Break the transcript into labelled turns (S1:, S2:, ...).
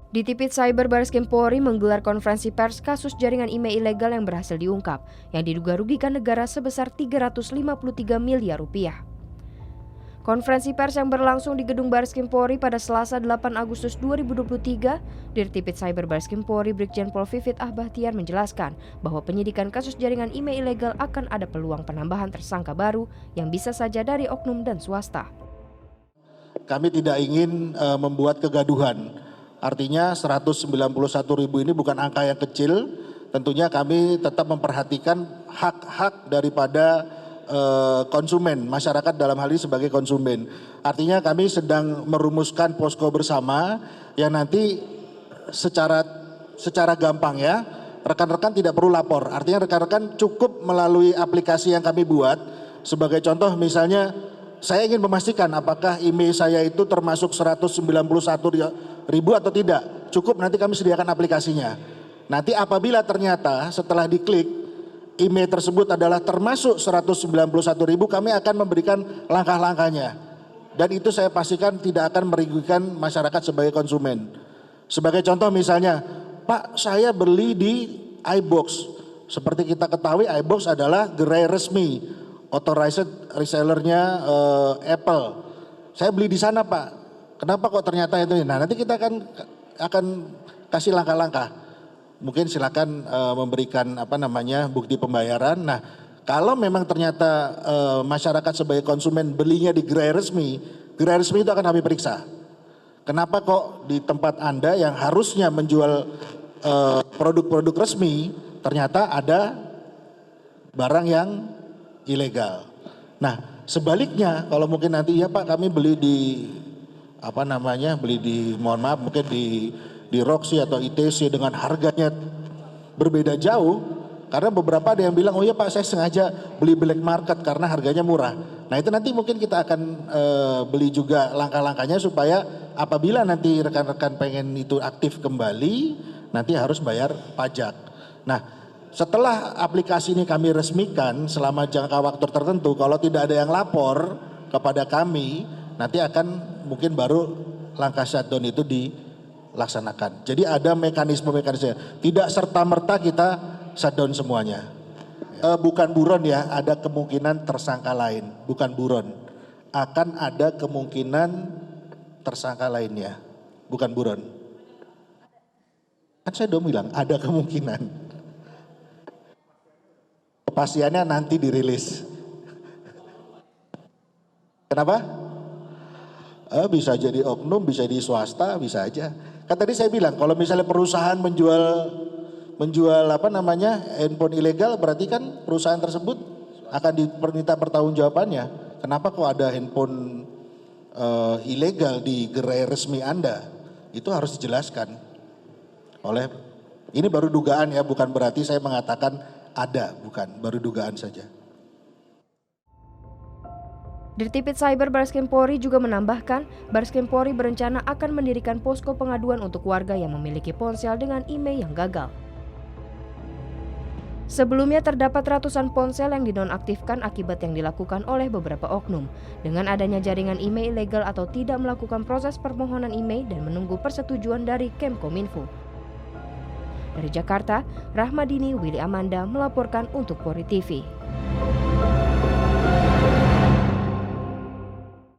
S1: Di Tipit Cyber Bareskrim Polri menggelar konferensi pers kasus jaringan email ilegal yang berhasil diungkap, yang diduga rugikan negara sebesar 353 miliar rupiah. Konferensi pers yang berlangsung di Gedung Bareskrim Polri pada Selasa 8 Agustus 2023, Dirtipit Cyber Bareskrim Polri Brigjen Pol Vivit Ahbahtiar menjelaskan bahwa penyidikan kasus jaringan email ilegal akan ada peluang penambahan tersangka baru yang bisa saja dari oknum dan swasta.
S2: Kami tidak ingin membuat kegaduhan. Artinya 191.000 ini bukan angka yang kecil. Tentunya kami tetap memperhatikan hak-hak daripada konsumen, masyarakat dalam hal ini sebagai konsumen. Artinya kami sedang merumuskan posko bersama yang nanti secara gampang ya, rekan-rekan tidak perlu lapor. Artinya rekan-rekan cukup melalui aplikasi yang kami buat. Sebagai contoh misalnya, saya ingin memastikan apakah email saya itu termasuk 191.000 atau tidak. Cukup nanti kami sediakan aplikasinya. Nanti apabila ternyata setelah diklik email tersebut adalah termasuk 191.000, kami akan memberikan langkah-langkahnya. Dan itu saya pastikan tidak akan merugikan masyarakat sebagai konsumen. Sebagai contoh misalnya, Pak, saya beli di iBox. Seperti kita ketahui, iBox adalah gerai resmi, authorized resellernya Apple. Saya beli di sana, Pak. Kenapa kok ternyata itu? Nah, nanti kita akan kasih langkah-langkah. Mungkin silakan memberikan bukti pembayaran. Nah, kalau memang ternyata masyarakat sebagai konsumen belinya di gerai resmi itu akan kami periksa. Kenapa kok di tempat Anda yang harusnya menjual produk-produk resmi ternyata ada barang yang ilegal. Nah, sebaliknya kalau mungkin nanti ya Pak, kami beli di mungkin di Roxy atau ITC dengan harganya berbeda jauh, karena beberapa ada yang bilang, oh iya Pak, saya sengaja beli black market karena harganya murah. Nah, itu nanti mungkin kita akan beli juga langkah-langkahnya supaya apabila nanti rekan-rekan pengen itu aktif kembali, nanti harus bayar pajak. Nah, setelah aplikasi ini kami resmikan selama jangka waktu tertentu, kalau tidak ada yang lapor kepada kami, nanti akan mungkin baru langkah shutdown itu dilaksanakan. Jadi ada mekanisme. Tidak serta-merta kita shutdown semuanya. Bukan buron ya, ada kemungkinan tersangka lain. Bukan buron. Akan ada kemungkinan tersangka lainnya. Bukan buron. Kan saya udah bilang ada kemungkinan. Kepastiannya nanti dirilis. Kenapa? Bisa jadi oknum, bisa di swasta, bisa aja. Kan tadi saya bilang kalau misalnya perusahaan menjual handphone ilegal, berarti kan perusahaan tersebut akan diminta pertanggungjawabannya. Kenapa kok ada handphone ilegal di gerai resmi Anda? Itu harus dijelaskan. Ini baru dugaan ya, bukan berarti saya mengatakan ada, bukan, baru dugaan saja.
S1: Dirtipit Cyber Bareskrim Polri juga menambahkan, Bareskrim Polri berencana akan mendirikan posko pengaduan untuk warga yang memiliki ponsel dengan email yang gagal. Sebelumnya terdapat ratusan ponsel yang dinonaktifkan akibat yang dilakukan oleh beberapa oknum, dengan adanya jaringan email ilegal atau tidak melakukan proses permohonan email dan menunggu persetujuan dari Kemkominfo. Dari Jakarta, Rahmadini Willy Amanda melaporkan untuk Polri TV.